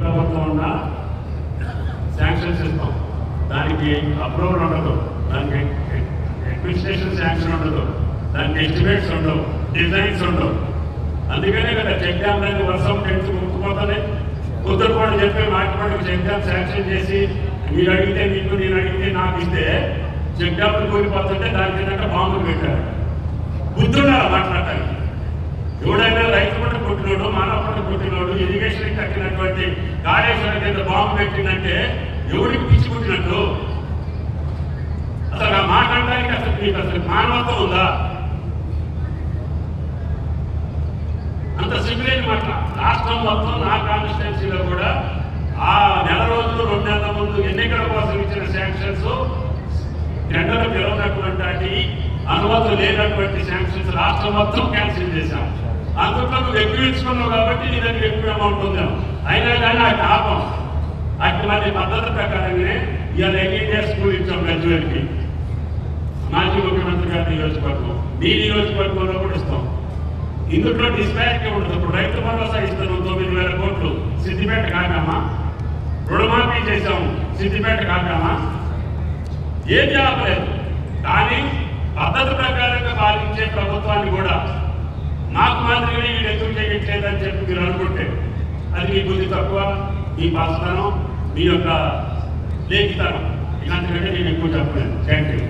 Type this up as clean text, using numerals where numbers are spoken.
ప్రభుత్వం ఉన్న శాంక్షన్స్ ఇస్తాం, దానికి అప్రూవల్ ఉండదు, దానికి అడ్మినిస్ట్రేషన్ శాంక్షన్ ఉండదు, దానికి ఎస్టిమేట్స్ ఉండవు, డిజైన్స్ ఉండవు. అందుకనే కదా చెక్ డ్యామ్ అనేది వర్షం టెన్త్ ముక్కుపోతుంది. కుదురుకోవడం చెప్పి మాట్లాడి చెక్ డ్యామ్ శాంక్షన్ చేసి మీరు అడిగితే మీకు, నేను అడిగితే నాకు ఇస్తే చెక్ డ్యామ్లు కూలిపోతుంటే దానికి ఏంటంటే బాంబులు పెట్టారు. బుద్ధి ఉండాలి మాట్లాడటానికి. ఎవడైనా రైతు పంట పుట్టినోడు, మానవ పంట పుట్టినోడు, ఇరిగేషన్ కట్టినటువంటి కాళేశ్వరం కింద బాంబు పెట్టిందంటే ఎవరికి పిచ్చి పుట్టినట్టు? అసలు ఆ మాట్లాడడానికి అసలు మీకు అసలు మానవత్వం ఉందా? అంత సివిలైన మాట. రాష్ట్రం మొత్తం నా కాన్స్టిట్యున్సీలో కూడా ఆ నెల రోజులు 2 నెలల ముందు ఎన్నికల కోసం ఇచ్చిన శాంక్షన్స్, టెండర్లు పిలవనటువంటి అనుమతులు లేనటువంటి శాంక్షన్స్ రాష్ట్రం మొత్తం క్యాన్సిల్ చేశాం. అందులో నువ్వు ఎక్కువ ఇచ్చుకున్నావు కాబట్టి నీ దగ్గర ఎక్కువ అమౌంట్ ఉందాం. అయినా కానీ ఆ పాపం అటు మరి పద్ధతి ప్రకారంగానే ఇవాళ ఇండియా స్కూల్ ఇచ్చాం గజ్వేల్కి, మాజీ ముఖ్యమంత్రి గారి నియోజకవర్గం. నీ నియోజకవర్గంలో కూడా ఇస్తాం. ఇందులో డిస్పారిటీ ఉండదు. ఇప్పుడు రైతు భరోసా ఇస్తున్నాం 9,000 కోట్లు, సిద్దిపేట కాకామా? రుణమాఫీ చేశాము, సిద్దిపేట కాకామా? ఏది ఆపలేదు. కానీ పద్ధతి ప్రకారంగా పాలించే ప్రభుత్వాన్ని కూడా నాకు మాదిరిగానే వీడు ఎందుకు చేయట్లేదని చెప్పి మీరు అనుకుంటే అది మీ బుద్ధి తక్కువ, మీ పాస్తనం, మీ యొక్క లేఖితనం. ఇలాంటివన్నీ నేను ఎక్కువ చెప్పలేను. Thank you.